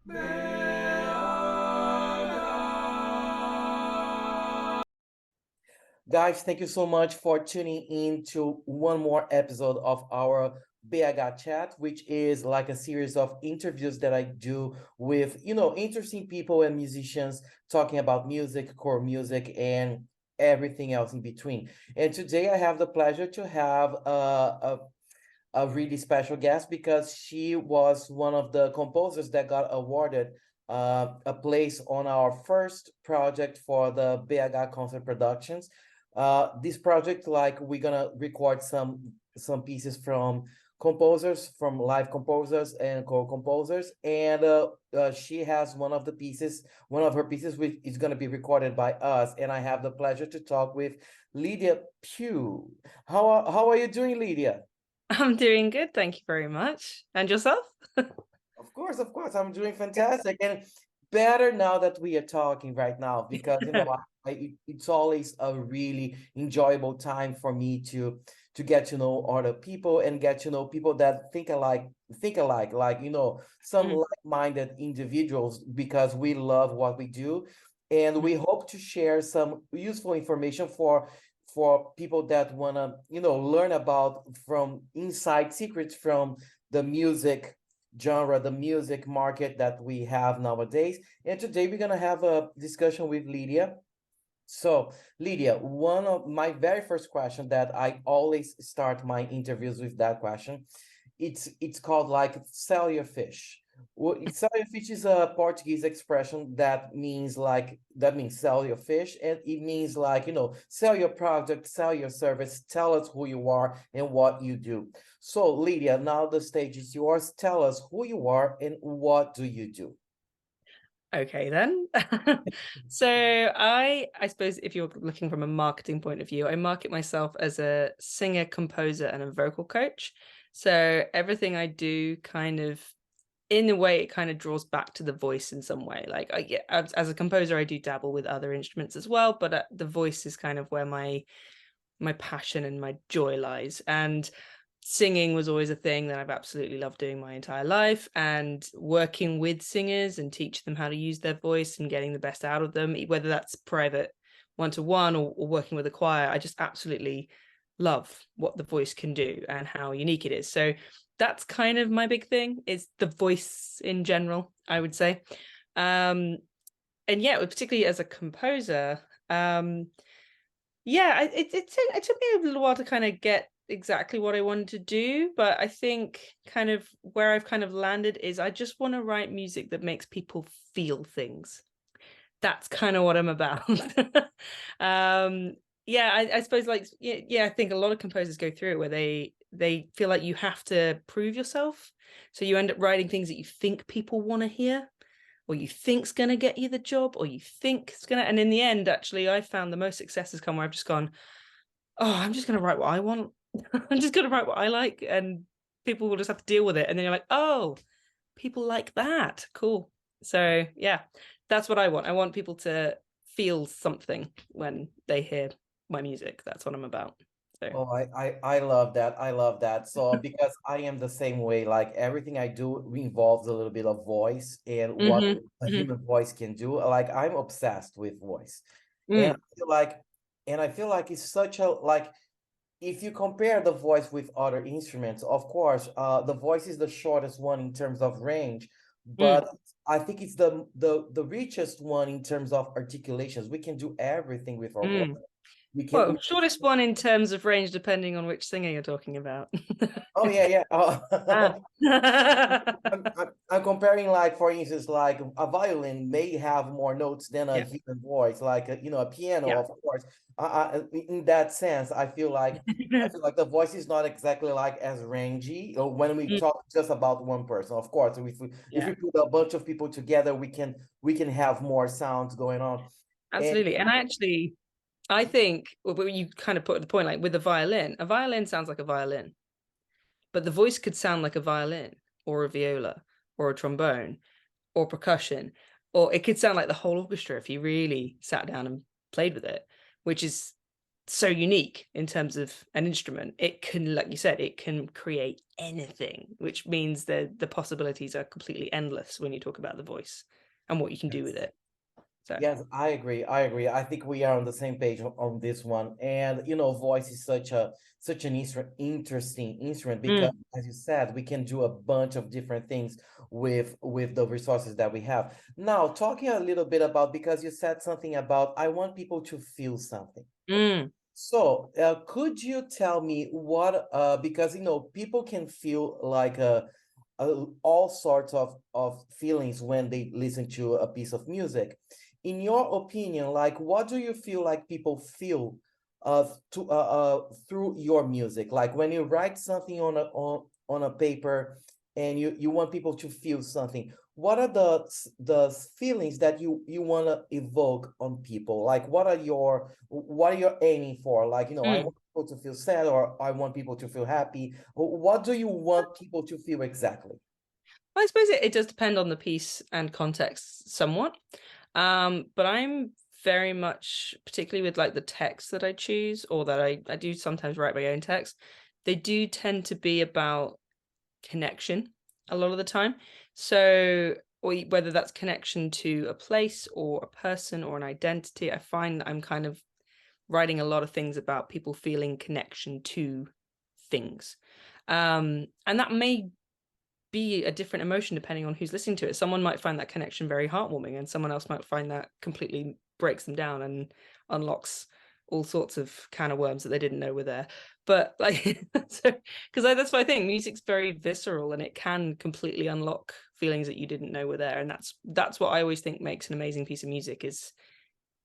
Guys, thank you so much for tuning in to one more episode of our BH Chat, which is like a series of interviews that I do with, interesting people and musicians talking about music, core music, and everything else in between. And today I have the pleasure to have a really special guest because she was one of the composers that got awarded a place on our first project for the BH Concert Productions. This project, like we're gonna record some pieces from composers, from live composers and co-composers, and she has one of her pieces, which is gonna be recorded by us, and I have the pleasure to talk with Lydia Pugh. How are you doing, Lydia? I'm doing good, thank you very much. And yourself? Of course, I'm doing fantastic and better now that we are talking right now because it's always a really enjoyable time for me to get to know other people and get to know people that think alike, like some Mm, like-minded individuals because we love what we do, and mm. we hope to share some useful information for people that wanna learn about from inside secrets from the music genre, the music market that we have nowadays. And today we're gonna have a discussion with Lydia. So, Lydia, one of my very first question that I always start my interviews with that question, it's called like sell your fish. Well, sell your fish is a Portuguese expression that means sell your fish, and it means like sell your product, sell your service, tell us who you are and what you do. So, Lydia, now the stage is yours. Tell us who you are and what do you do. Okay then. So I suppose if you're looking from a marketing point of view, I market myself as a singer, composer, and a vocal coach. So everything I do kind of in a way it kind of draws back to the voice in some way. Like as a composer, I do dabble with other instruments as well, but the voice is kind of where my passion and my joy lies. And singing was always a thing that I've absolutely loved doing my entire life, and working with singers and teach them how to use their voice and getting the best out of them, whether that's private one-to-one or working with a choir. I just absolutely love what the voice can do and how unique it is. So that's kind of my big thing, is the voice in general, I would say. And yeah, particularly as a composer, yeah, it took me a little while to kind of get exactly what I wanted to do, but I think kind of where I've kind of landed is I just want to write music that makes people feel things. That's kind of what I'm about. um, yeah, I suppose like I think a lot of composers go through it where they feel like you have to prove yourself, so you end up writing things that you think people want to hear, or you think's going to get you the job, or you think it's going to, and in the end, actually, I found the most success has come where I've just gone, oh, I'm just going to write what I want. I'm just going to write what I like, and people will just have to deal with it. And then you're like, oh, people like that. Cool. So yeah, that's what I want. I want people to feel something when they hear my music. That's what I'm about. So Oh, I love that. I love that. So because I am the same way, like everything I do involves a little bit of voice and what mm-hmm, a mm-hmm, human voice can do. Like I'm obsessed with voice. And mm, I feel like it's such a like if you compare the voice with other instruments, of course, the voice is the shortest one in terms of range, mm. but I think it's the richest one in terms of articulations. We can do everything with our voice. Mm. We Well, can shortest one in terms of range, depending on which singer you're talking about. Oh yeah, yeah. Ah. I'm comparing, like, for instance, like a violin may have more notes than a Yeah, human voice, like a piano, yeah. of course. In that sense, I feel like the voice is not exactly like as rangy when we Mm, talk just about one person. Of course, if yeah, we put a bunch of people together, we can have more sounds going on. And absolutely. And I think, well, but you kind of put the point, like with a violin sounds like a violin, but the voice could sound like a violin or a viola or a trombone or percussion, or it could sound like the whole orchestra if you really sat down and played with it, which is so unique in terms of an instrument. It can, like you said, it can create anything, which means that the possibilities are completely endless when you talk about the voice and what you can do with it. So Yes, I agree. I agree. I think we are on the same page on this one. And you know, voice is such an interesting instrument because, mm, as you said, we can do a bunch of different things with the resources that we have. Now, talking a little bit about, because you said something about, I want people to feel something. mm, So, could you tell me what, because you know, people can feel like all sorts of feelings when they listen to a piece of music. In your opinion, like, what do you feel like people feel through your music? Like when you write something on a paper and you want people to feel something, what are the feelings that you want to evoke on people? Like what are you aiming for? Like, you know, I mm. want people to feel sad, or I want people to feel happy. What do you want people to feel exactly? I suppose it does depend on the piece and context somewhat. But I'm very much, particularly with like the text that I choose, or that I do sometimes write my own text, they do tend to be about connection a lot of the time. So, whether that's connection to a place or a person or an identity, I find I'm kind of writing a lot of things about people feeling connection to things. And that may be a different emotion depending on who's listening to it. Someone might find that connection very heartwarming, and someone else might find that completely breaks them down and unlocks all sorts of can of worms that they didn't know were there. But like, so because that's what I think. Music's very visceral, and it can completely unlock feelings that you didn't know were there. And that's what I always think makes an amazing piece of music, is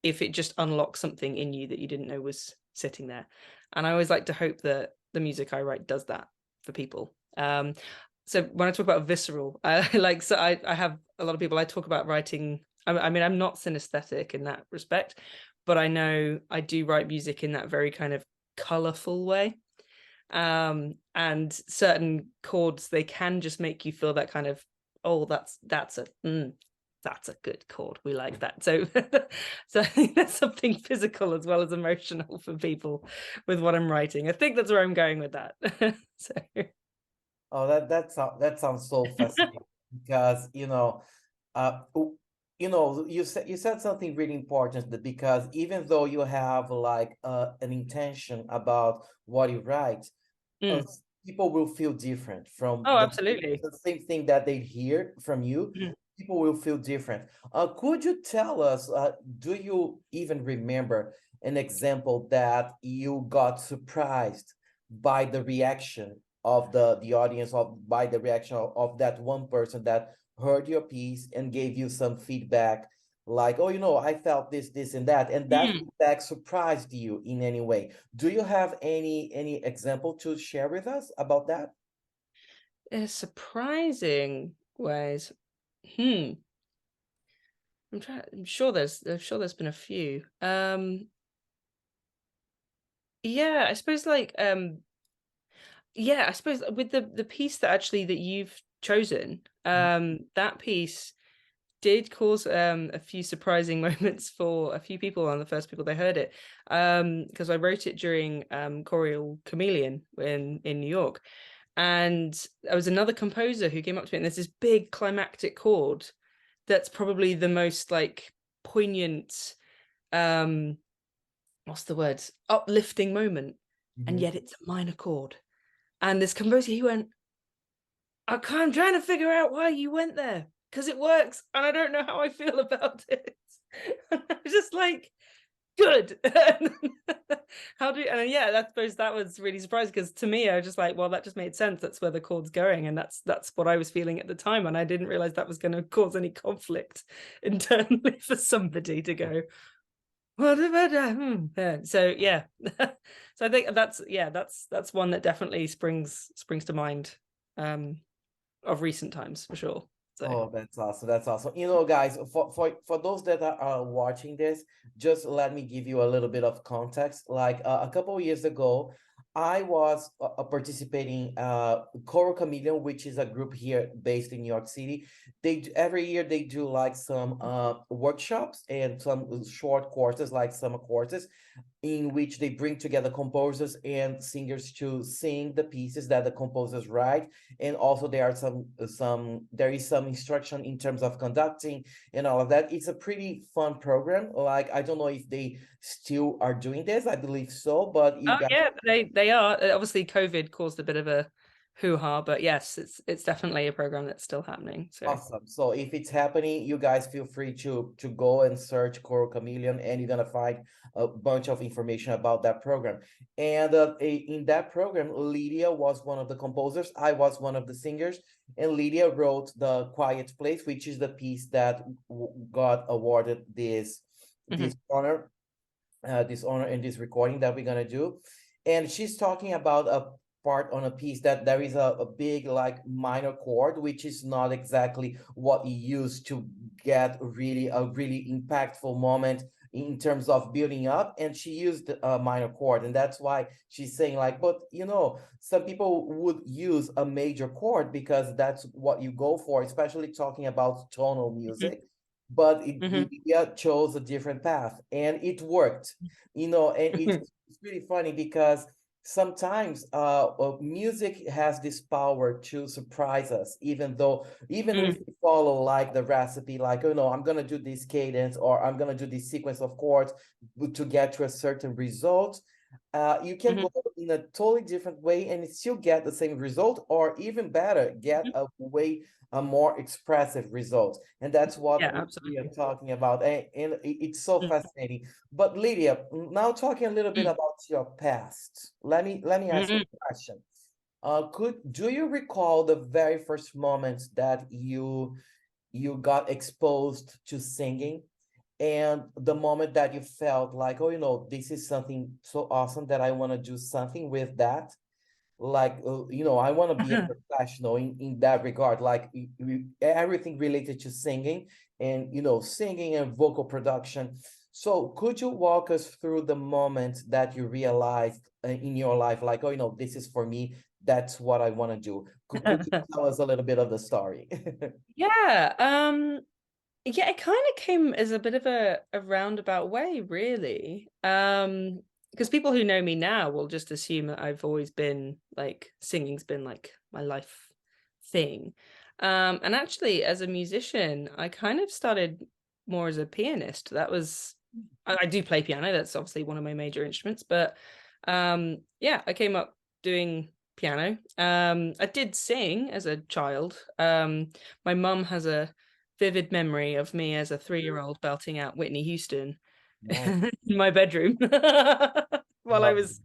if it just unlocks something in you that you didn't know was sitting there. And I always like to hope that the music I write does that for people. So when I talk about visceral, I have a lot of people I talk about writing. I mean, I'm not synesthetic in that respect, but I know I do write music in that very kind of colorful way. And certain chords, they can just make you feel that kind of, oh, that's a good chord. We like that. So, so I think there's something physical as well as emotional for people with what I'm writing. I think that's where I'm going with that. So, Oh, that sounds so fascinating because uh, w- you said something really important, that because even though you have like an intention about what you write, uh, mm. people will feel different from Oh, absolutely. the same thing that they hear from you. Mhm. People will feel different. Could you tell us, do you even remember an example that you got surprised by the reaction of the audience, of by the reaction of that one person that heard your piece and gave you some feedback, like, oh, I felt this and that, and that Mm. feedback surprised you in any way? Do you have any example to share with us about that? Surprising ways. Hmm. I'm sure there's been a few. Yeah, I suppose yeah, I suppose with the piece that actually that you've chosen, that piece did cause a few surprising moments for a few people on the first people they heard it. Because I wrote it during Choral Chameleon in New York. And there was another composer who came up to me, and there's this big climactic chord that's probably the most like poignant, um, what's the word? Uplifting moment. And Mhm. yet it's a minor chord. And this composer, he went, I'm trying to figure out why you went there, because it works, and I don't know how I feel about it. And I was just like, good. How do you, and yeah, I suppose that was really surprising, because to me, I was just like, well, that just made sense. That's where the chord's going, and that's what I was feeling at the time, and I didn't realize that was going to cause any conflict internally for somebody to go, what about that? Yeah. So yeah, so I think that's one that definitely springs to mind. Um, of recent times for sure. So Oh, that's awesome. That's awesome. Guys, for those that are watching this, just let me give you a little bit of context. Like a couple of years ago, I was participating Choral Chameleon, which is a group here based in New York City. Every year they do like some workshops and some short courses, like summer courses, in which they bring together composers and singers to sing the pieces that the composers write. And also there is some instruction in terms of conducting and all of that. It's a pretty fun program. Like, I don't know if they still are doing this. I believe so, but you Oh guys. yeah, they are. Obviously, COVID caused a bit of a hoo-ha, but yes, it's definitely a program that's still happening. So Awesome. So if it's happening, you guys feel free to go and search Coral Chameleon, and you're gonna find a bunch of information about that program. And in that program, Lydia was one of the composers. I was one of the singers, and Lydia wrote the Quiet Place, which is the piece that got awarded mhm. this honor in this recording that we're gonna do. And she's talking about a part on a piece that there is a big like minor chord, which is not exactly what you use to get a really impactful moment in terms of building up. And she used a minor chord, and that's why she's saying like, but some people would use a major chord because that's what you go for, especially talking about tonal Mhm. music. But Mhm. Lydia chose a different path, and it worked. And Mhm. it's really funny because sometimes music has this power to surprise us, even if Mhm. we follow like the recipe, like, I'm gonna do this cadence, or I'm gonna do this sequence of chords to get to a certain result. You can Mhm. go in a totally different way and still get the same result, or even better, get a more expressive result. And that's what Yeah, we are absolutely. talking about. And it's so Mhm. fascinating. But Lydia, now talking a little bit about your past, let me ask you Mhm. a question. Do you recall the very first moment that you got exposed to singing, and the moment that you felt like, oh, this is something so awesome that I want to do something with that? Like, I want to be a professional in that regard, like everything related to singing, and singing and vocal production. So could you walk us through the moment that you realized in your life, like, oh, this is for me, that's what I want to do? Could you tell us a little bit of the story? Yeah, yeah, it kind of came as a bit of a roundabout way, really. Because people who know me now will just assume that I've always been like singing's been like my life thing. And actually, as a musician, I kind of started more as a pianist. I do play piano. That's obviously one of my major instruments, but yeah, I came up doing piano. I did sing as a child. My mum has a vivid memory of me as a 3-year-old belting out Whitney Houston Nice. in my bedroom while I Love was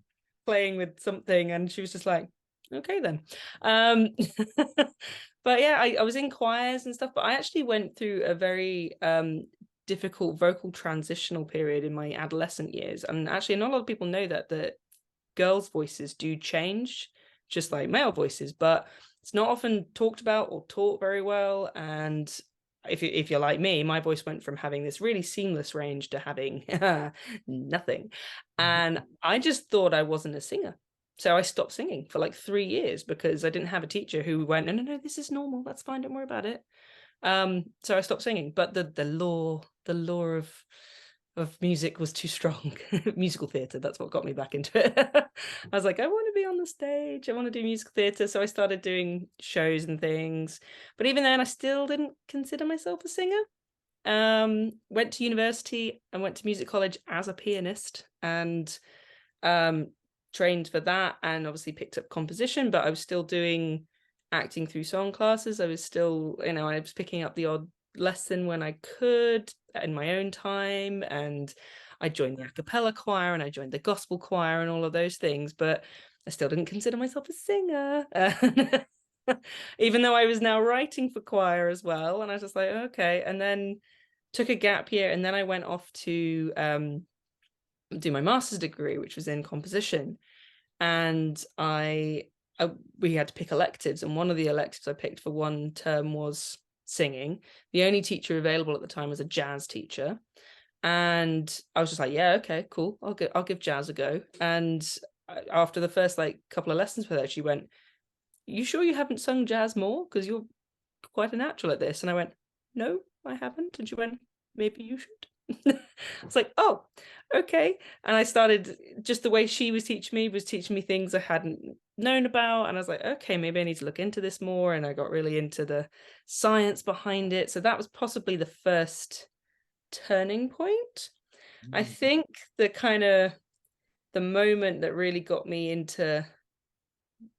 playing with something, and she was just like, okay then. Um, but yeah, I was in choirs and stuff, but I actually went through a very difficult vocal transitional period in my adolescent years. And actually, not a lot of people know that girls' voices do change, just like male voices, but it's not often talked about or taught very well. And if you're like me, my voice went from having this really seamless range to having nothing. And I just thought I wasn't a singer. So I stopped singing for like 3 years because I didn't have a teacher who went, no, no, no, this is normal. That's fine. Don't worry about it. So I stopped singing, but the law of music was too strong. Musical theatre, that's what got me back into it. I was like, I want to be on the stage, I want to do musical theatre. So I started doing shows and things. But even then, I still didn't consider myself a singer. Went to university and went to music college as a pianist, and um trained for that, and obviously picked up composition, but I was still doing acting through song classes. I was still, I was picking up the odd lesson when I could in my own time, and I joined the a cappella choir and I joined the gospel choir and all of those things, but I still didn't consider myself a singer. Even though I was now writing for choir as well, and I was just like, okay. And then took a gap year, and then I went off to do my master's degree, which was in composition. And we had to pick electives, and one of the electives I picked for one term was singing. The only teacher available at the time was a jazz teacher, and I was just like, yeah, okay, cool, I'll give jazz a go. And after the first like couple of lessons with her, she went, "You sure you haven't sung jazz more? Because you're quite a natural at this." And I went, "No, I haven't." And she went, "Maybe you should." I was like, "Oh, okay." And I started, just the way she was teaching me things I hadn't known about. And I was like, okay, maybe I need to look into this more. And I got really into the science behind it. So that was possibly the first turning point. I Mm. think the moment that really got me into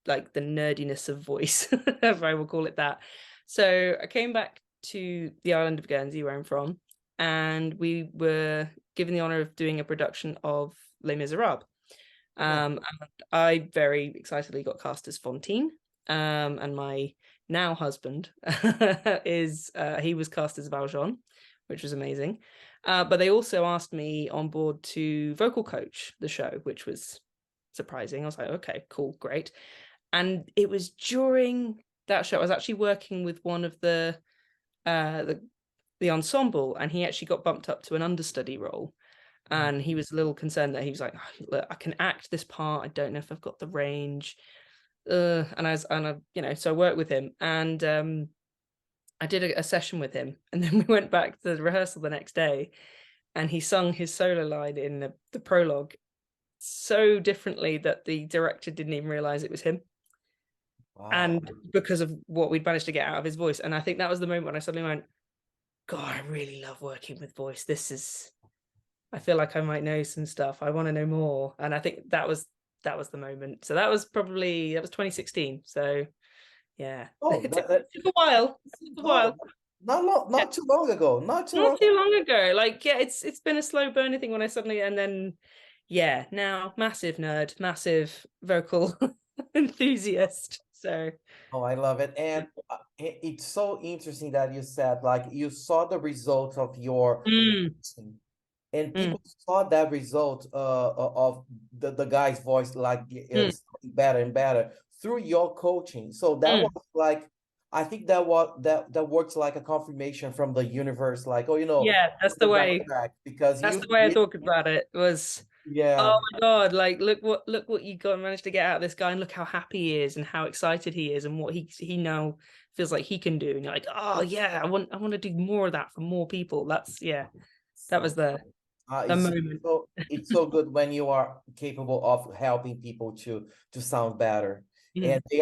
like the nerdiness of voice, if I will call it that. So I came back to the island of Guernsey, where I'm from, and we were given the honor of doing a production of Les Miserables. Oh, And I very excitedly got cast as Fantine. And my now husband is he was cast as Valjean, which was amazing. But they also asked me on board to vocal coach the show, which was surprising. I was like, okay, cool, great. And it was during that show I was actually working with one of uh the the ensemble, and he actually got bumped up to an understudy role. mm. And he was a little concerned that he was like, "Oh, look, I can act this part. I don't know if I've got the range." So I worked with him, and I did a session with him, and then we went back to the rehearsal the next day, and he sung his solo line in the prologue so differently that the director didn't even realize it was him, Wow. and because of what we'd managed to get out of his voice. And I think that was the moment when I suddenly went, God, I really love working with voice. I feel like I might know some stuff. I want to know more. And I think that was the moment. So that was 2016. So yeah, Oh, it took a while. It took a while. no, not long, Yeah, not too long ago. Not too not long. too long ago. Like, yeah, it's been a slow burning thing when I suddenly, and then yeah, now massive nerd, massive vocal enthusiast. So Oh, I love it. And it's so interesting that you said like you saw the results of your mm, and mm, people saw that result of the guy's voice like mm, better and better through your coaching. So that mm. was like I think that works like a confirmation from the universe, like, oh, Yeah, you're the right track because that's you the way I thought about it. Was, yeah. oh my God, like look what you got managed to get out of this guy, and look how happy he is and how excited he is and what he now feels like he can do. And you're like, oh yeah, I want to do more of that for more people. That's, yeah, that was So the it's moment. so it's so good when you are capable of helping people to sound better. Mm, And they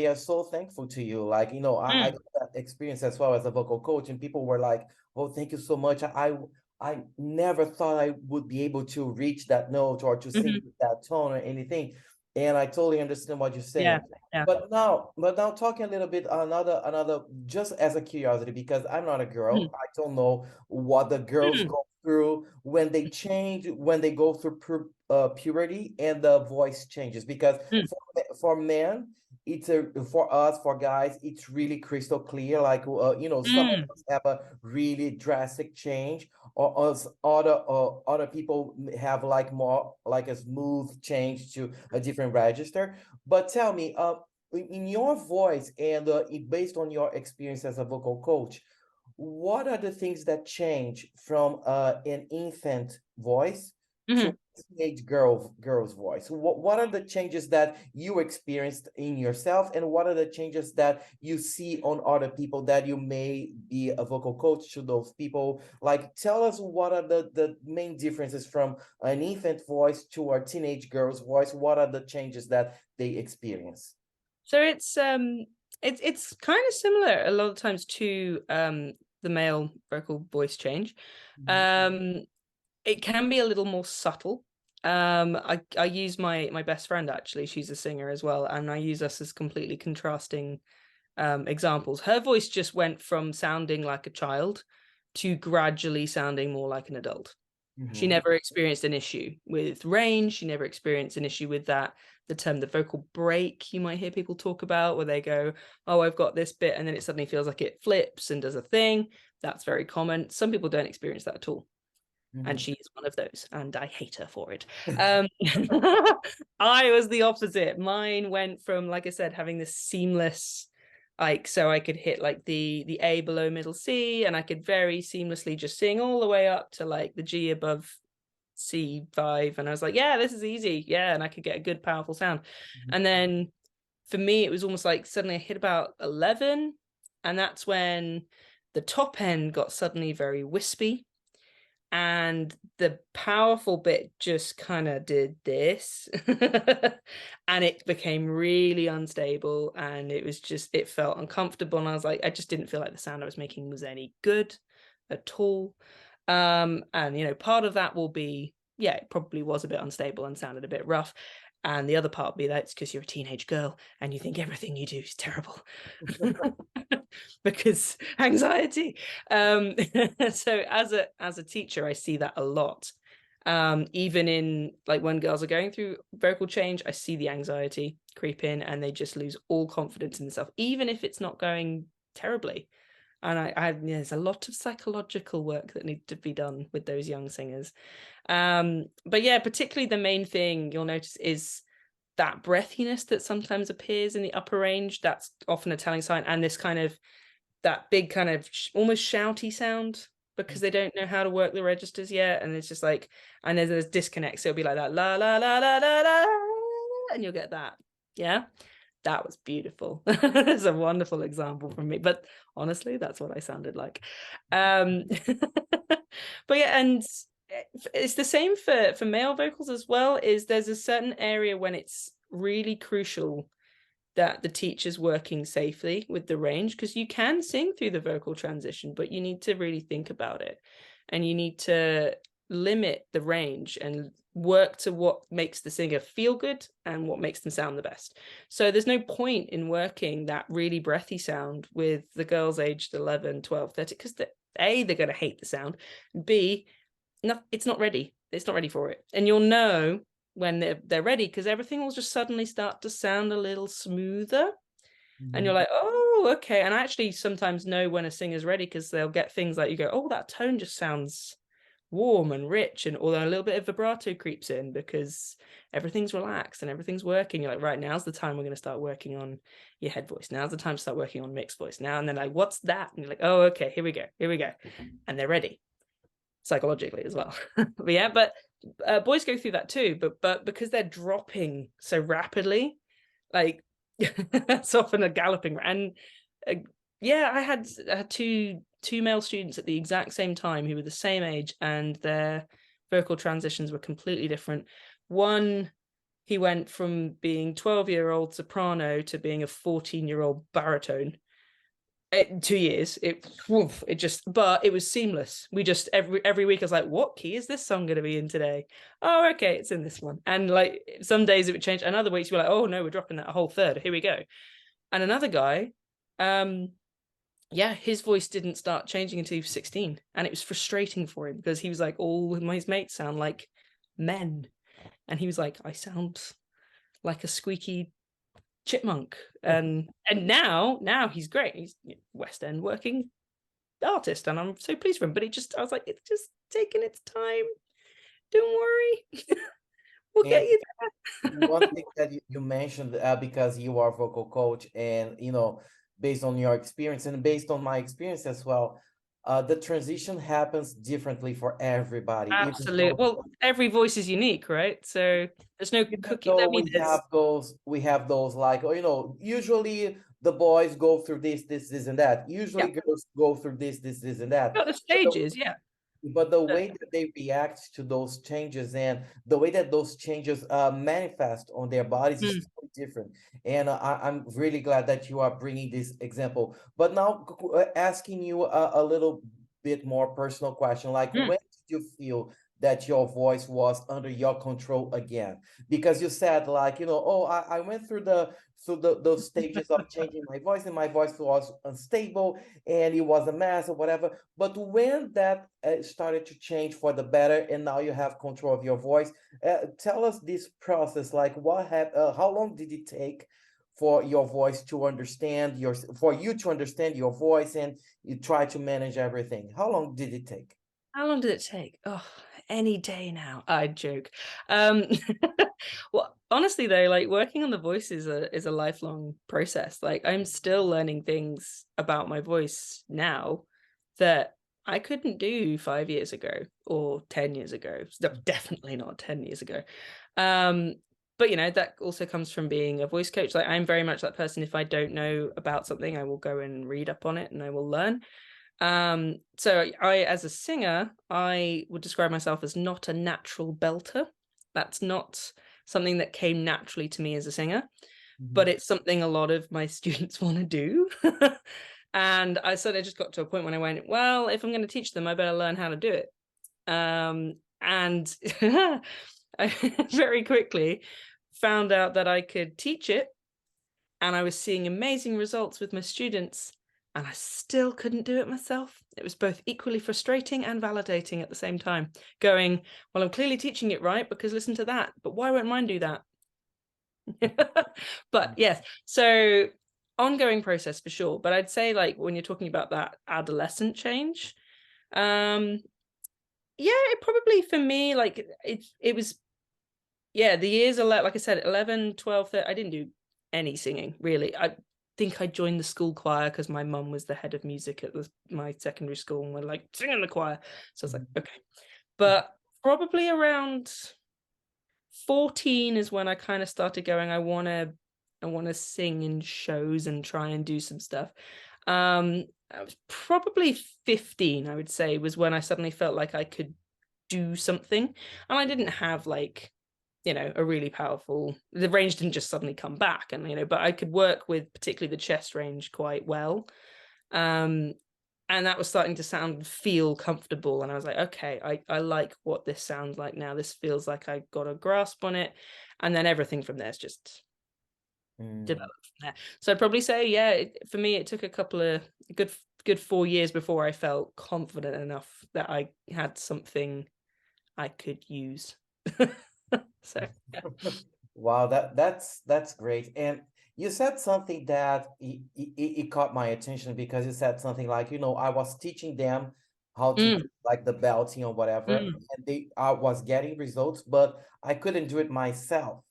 are so thankful to you. Like, I mm, got that experience as well as a vocal coach, and people were like, "Oh, thank you so much. I never thought I would be able to reach that note or to sing mhm. with that tone or anything." And I totally understand what you're Yeah, saying. yeah. But now talking a little bit another just as a curiosity, because I'm not a girl. Mm, I don't know what the girls mm, go through when they change, when they go through puberty and the voice changes. Because mm, for men, for us, for guys, it's really crystal clear. Like, some of mm, us have a really drastic change, or us other people have like more like a smooth change to a different register. But tell me, in your voice and based on your experience as a vocal coach, what are the things that change from an infant voice to mhm. a teenage girl's voice? What are the changes that you experienced in yourself, and what are the changes that you see on other people that you may be a vocal coach to those people? Like, tell us what are the main differences from an infant voice to a teenage girl's voice? What are the changes that they experience? So it's kind of similar a lot of times to the male vocal voice change. Mhm. Um, it can be a little more subtle. I use my best friend, actually. She's a singer as well, and I use us as completely contrasting examples. Her voice just went from sounding like a child to gradually sounding more like an adult. She Mhm. never experienced an issue with range. She never experienced an issue with the term, the vocal break, you might hear people talk about, where they go, oh, I've got this bit, and then it suddenly feels like it flips and does a thing. That's very common. Some people don't experience that at all. And Mhm. she is one of those, and I hate her for it. I was the opposite. Mine went from, like I said, having this seamless, like, so I could hit like the A below middle C, and I could very seamlessly just sing all the way up to like the G above C5, and I was like, yeah, this is easy. Yeah, and I could get a good, powerful sound. And then for me, it was almost like suddenly I hit about 11, and that's when the top end got suddenly very wispy, and the powerful bit just kind of did this and it became really unstable, and it felt uncomfortable, and I was like, I just didn't feel like the sound I was making was any good at all. And part of that will be, yeah, it probably was a bit unstable and sounded a bit rough, and the other part will be that it's because you're a teenage girl and you think everything you do is terrible because anxiety. So as a teacher, I see that a lot. Even in, like, when girls are going through vocal change, I see the anxiety creep in and they just lose all confidence in themselves, even if it's not going terribly. And there's a lot of psychological work that needs to be done with those young singers. But yeah, particularly the main thing you'll notice is that breathiness that sometimes appears in the upper range. That's often a telling sign. And this kind of, that big kind of almost shouty sound, because they don't know how to work the registers yet. And it's just like, and there's disconnects. So it'll be like that, la, la, la, la, la, la, and you'll get that. Yeah. That was beautiful. It's a wonderful example from me, but honestly, that's what I sounded like. But yeah, and it's the same for male vocals as well. Is there's a certain area when it's really crucial that the teacher's working safely with the range, because you can sing through the vocal transition, but you need to really think about it, and you need to limit the range and work to what makes the singer feel good and what makes them sound the best. So there's no point in working that really breathy sound with the girls aged 11, 12, 13, because A, they're going to hate the sound, B, no, it's not ready for it. And you'll know when they're ready, because everything will just suddenly start to sound a little smoother. And you're like, oh, okay. And I actually sometimes know when a singer's ready, because they'll get things like, you go, oh, that tone just sounds warm and rich, and although a little bit of vibrato creeps in because everything's relaxed and everything's working. You're like, right, now's the time we're going to start working on your head voice. Now's the time to start working on mixed voice now. And then like, what's that? And you're like, oh, okay, here we go. And they're ready psychologically as well. But yeah, but boys go through that too, but because they're dropping so rapidly, like it's often a galloping. And yeah, I had two male students at the exact same time who were the same age, and their vocal transitions were completely different. One, he went from being 12-year-old soprano to being a 14-year-old baritone. 2 years. But it was seamless. We just every week I was like, what key is this song going to be in today? Oh, okay, it's in this one. And like some days it would change, and other weeks we're like, oh no, we're dropping that a whole third. Here we go. And another guy, yeah, his voice didn't start changing until he was 16, and it was frustrating for him because he was like, all his mates sound like men, and he was like, I sound like a squeaky chipmunk. And now he's great. He's West End working artist, and I'm so pleased for him. But I was like, it's just taking its time. Don't worry. We'll get you there. One thing that you mentioned, because you are a vocal coach, and based on your experience and based on my experience as well, the transition happens differently for everybody. Absolutely. Well, every voice is unique, right? So there's no cookie. I mean, we have those like, usually the boys go through this, and that. Usually girls go through this, and that. Got the stages, yeah. But the way that they react to those changes and the way that those changes manifest on their bodies is totally different. And I'm really glad that you are bringing this example. But now asking you a little bit more personal question, like when did you feel that your voice was under your control again? Because you said like, oh, I went through those stages of changing my voice, and my voice was unstable and it was a mess or whatever. But when that started to change for the better, and now you have control of your voice, tell us this process, like what happened, how long did it take for your voice to understand for you to understand your voice, and you try to manage everything? How long did it take? How long did it take? Oh, any day now. I joke. Well, honestly though, like working on the voice is a lifelong process. Like I'm still learning things about my voice now that I couldn't do 5 years ago or 10 years ago. Definitely not 10 years ago. But that also comes from being a voice coach. Like, I'm very much that person. If I don't know about something, I will go and read up on it and I will learn. So I, as a singer, I would describe myself as not a natural belter. That's not something that came naturally to me as a singer, but it's something a lot of my students want to do. And I sort of just got to a point when I went, well, if I'm going to teach them, I better learn how to do it. And I very quickly found out that I could teach it, and I was seeing amazing results with my students, and I still couldn't do it myself. It was both equally frustrating and validating at the same time, going, well, I'm clearly teaching it right, because listen to that, but why won't mine do that? But yes, so ongoing process for sure. But I'd say, like, when you're talking about that adolescent change, yeah, it probably, for me, like, it was, yeah, the years, like I said, 11, 12, 13, I didn't do any singing, really. I think I joined the school choir because my mum was the head of music at my secondary school, and we're like, sing in the choir. So I was like, okay. But probably around 14 is when I kind of started going, I want to sing in shows and try and do some stuff. I was probably 15, I would say, was when I suddenly felt like I could do something. And I didn't have, like, a really powerful, the range didn't just suddenly come back, and but I could work with particularly the chest range quite well. And that was starting to feel comfortable, and I was like, okay, I like what this sounds like now. This feels like I got a grasp on it, and then everything from there is just developed from there. So I'd probably say, yeah, for me, it took a couple of good 4 years before I felt confident enough that I had something I could use. So yeah. Wow, that's great. And you said something that it caught my attention, because you said something like, I was teaching them how to do like the belting or whatever, and they I was getting results, but I couldn't do it myself.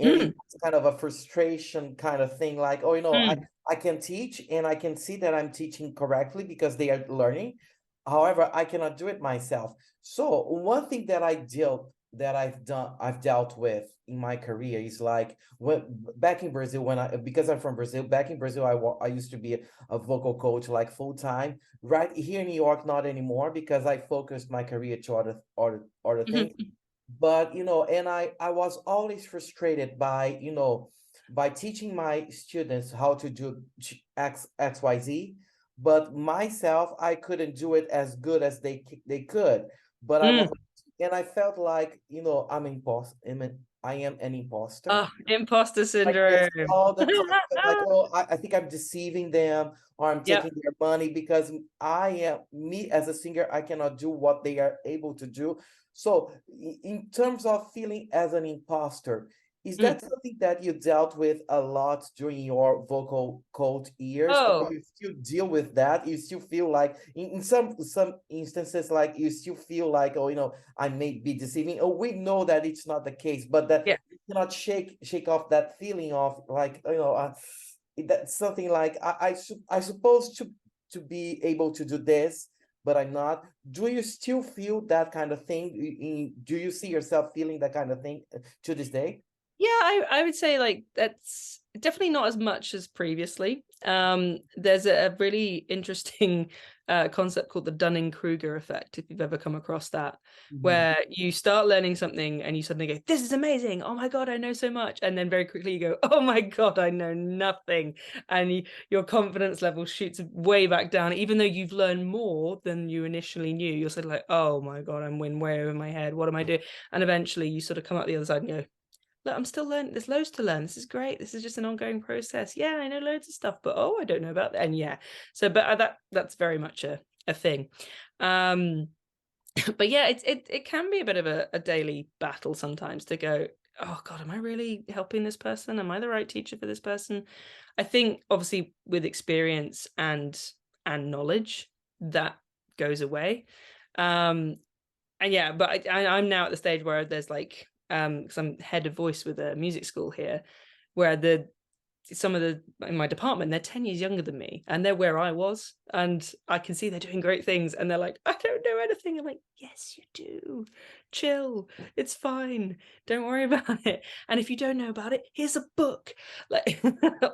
And Mm, it's kind of a frustration kind of thing, like, oh, mm, I can teach and I can see that I'm teaching correctly because they are learning. However, I cannot do it myself. So one thing that I've dealt with in my career is like, when back in Brazil, because I'm from Brazil, back in Brazil, I used to be a vocal coach like full time. Right here in New York, not anymore, because I focused my career to other things. mhm, But and I was always frustrated by by teaching my students how to do XYZ, but myself, I couldn't do it as good as they could. But mm. and I felt like, I am an imposter. Oh, imposter Like this syndrome. all the time. Like, oh, I think I'm deceiving them, or I'm Yep. taking their money, because me as a singer, I cannot do what they are able to do. So in terms of feeling as an imposter, is Mm. that something that you dealt with a lot during your vocal coach years, or Oh, you still deal with that? You still feel like in some instances, like you still feel like, oh, I may be deceiving. Oh, we know that it's not the case, but that yeah. cannot shake off that feeling of like, that's something like, I suppose to be able to do this, but I'm not. Do you still feel that kind of thing? Do you see yourself feeling that kind of thing to this day? Yeah, I would say, like, that's definitely not as much as previously. There's a really interesting concept called the Dunning-Kruger effect, if you've ever come across that, Mhm. where you start learning something and you suddenly go, this is amazing. Oh my God, I know so much. And then very quickly you go, oh my God, I know nothing. And your confidence level shoots way back down, even though you've learned more than you initially knew. You're sort of like, oh my God, I'm way over my head. What am I doing? And eventually you sort of come out the other side and go, look, I'm still learning. There's loads to learn. This is great. This is just an ongoing process. Yeah, I know loads of stuff, but I don't know about that. And yeah, so but that's very much a thing. Um, but yeah, it can be a bit of a daily battle sometimes to go, oh God, am I really helping this person? Am I the right teacher for this person? I think obviously with experience and knowledge, that goes away. Um, and yeah, but I'm now at the stage where there's like, because I'm head of voice with a music school here, where some of the in my department, they're 10 years younger than me, and they're where I was, and I can see they're doing great things, and they're like, I don't know anything. I'm like, yes, you do. Chill. It's fine. Don't worry about it. And if you don't know about it, here's a book. Like,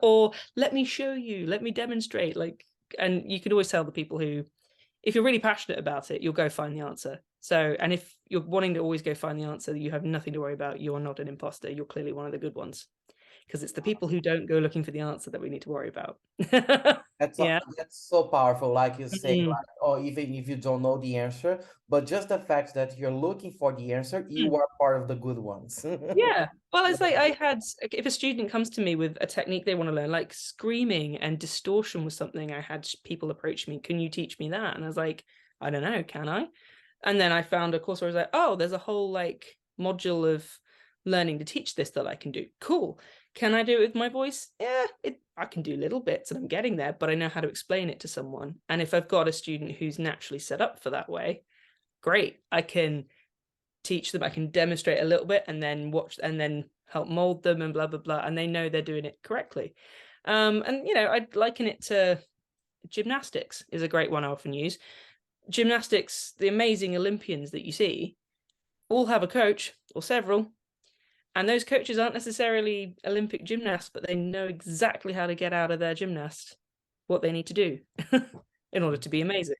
or let me show you, let me demonstrate. Like, and you can always tell the people who, if you're really passionate about it, you'll go find the answer. So, and if you're wanting to always go find the answer, you have nothing to worry about. You are not an imposter. You're clearly one of the good ones, because it's the people who don't go looking for the answer that we need to worry about. Yeah. That's so powerful, like you say, Mm. like, or even if you don't know the answer, but just the fact that you're looking for the answer, you Mm. are part of the good ones. Yeah. Well, it's like I had, if a student comes to me with a technique they want to learn, like screaming and distortion was something, I had people approach me, can you teach me that? And I was like, I don't know, can I? And then I found a course where I was like, oh, there's a whole like module of learning to teach this that I can do. Cool. Can I do it with my voice? Yeah, I can do little bits and I'm getting there, but I know how to explain it to someone. And if I've got a student who's naturally set up for that way, great. I can teach them, I can demonstrate a little bit and then watch and then help mold them and blah, blah, blah. And they know they're doing it correctly. And, you know, I'd liken it to gymnastics is a great one I often use. Gymnastics, the amazing Olympians that you see all have a coach or several, and those coaches aren't necessarily Olympic gymnasts, but they know exactly how to get out of their gymnast what they need to do in order to be amazing.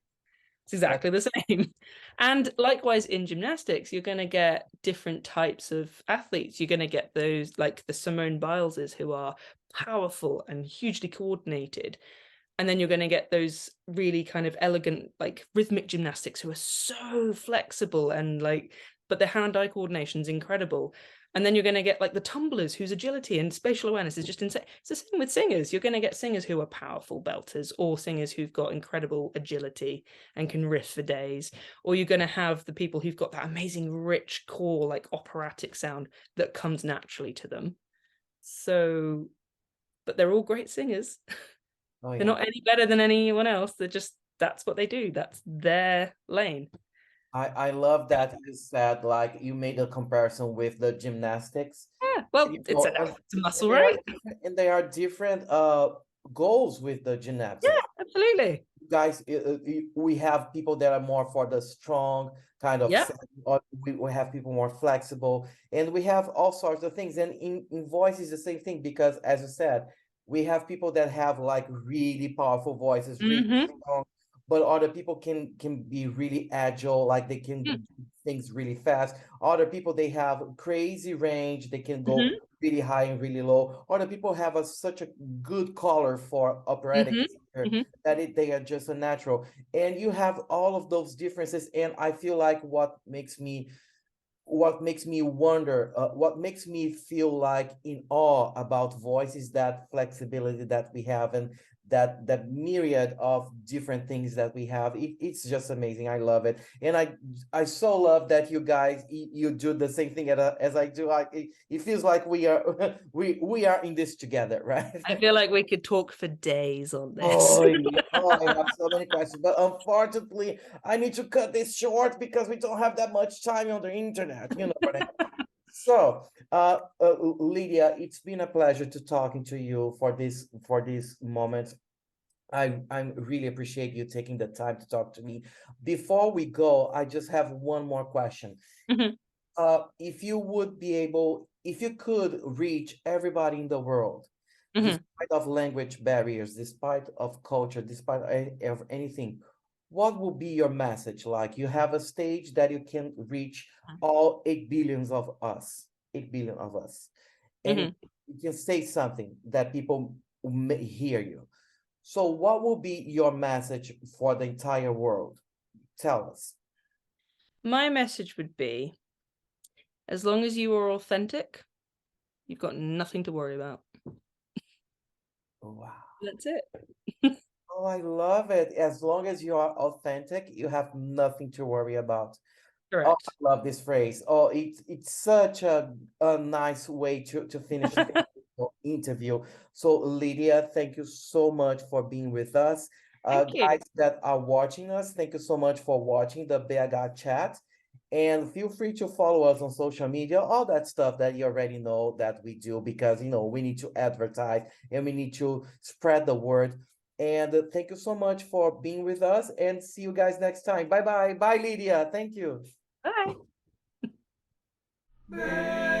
It's exactly the same. And likewise in gymnastics, you're going to get different types of athletes. You're going to get those like the Simone Bileses who are powerful and hugely coordinated. And then you're going to get those really kind of elegant, like rhythmic gymnastics who are so flexible and like, but their hand-eye coordination is incredible. And then you're going to get like the tumblers whose agility and spatial awareness is just insane. It's the same with singers. You're going to get singers who are powerful belters or singers who've got incredible agility and can riff for days. Or you're going to have the people who've got that amazing rich core, like operatic sound that comes naturally to them. So, but they're all great singers. Oh They're yeah. not any better than anyone else. They're just, that's what they do. That's their lane. I love that you said, like, you made a comparison with the gymnastics. Yeah, well, You it's know, a and muscle, there are right? different, and there are different goals with the Yeah, gymnastics. absolutely. Guys, we have people that are more for the strong kind of Yeah. set, or we have people more flexible, and we have all sorts of things. And in voice is the same thing, because as you said, we have people that have like really powerful voices, really Mm-hmm. strong, but other people can be really agile, like they can do things really fast. Other people, they have crazy range, they can go Mm-hmm. really high and really low. Other people have such a good color for operatic Mm-hmm. singer Mm-hmm. that they are just a natural. And you have all of those differences, and I feel like what makes me wonder, what makes me feel like in awe about voice is that flexibility that we have, and that myriad of different things that we have. It's just amazing. I love it, and I so love that you guys, you do the same thing as I do. Like it feels like we are we are in this together, right? I feel like we could talk for days on this. Oh, yeah. Oh, I have so many questions, but unfortunately, I need to cut this short because we don't have that much time on the internet. You know what I mean? So, Lydia, it's been a pleasure to talking to you for this moment. I really appreciate you taking the time to talk to me. Before we go, I just have one more question. Mhm. If you would be able, if you could reach everybody in the world, Mhm. despite of language barriers, despite of culture, despite of anything, what will be your message? Like, you have a stage that you can reach all 8 billions of us, 8 billion of us, and Mhm. you can say something that people may hear you. So what will be your message for the entire world? Tell us. My message would be, as long as you are authentic, you've got nothing to worry about. Wow. That's it. Oh, I love it. As long as you are authentic, you have nothing to worry about. Oh, Correct. I love this phrase. Oh, it's such a nice way to finish the interview. So, Lydia, thank you so much for being with us. Thank you. Guys that are watching us, thank you so much for watching the BH chat. And feel free to follow us on social media, all that stuff that you already know that we do, because we need to advertise and we need to spread the word. And thank you so much for being with us, and see you guys next time. Bye bye. Bye, Lydia. Thank you. Bye.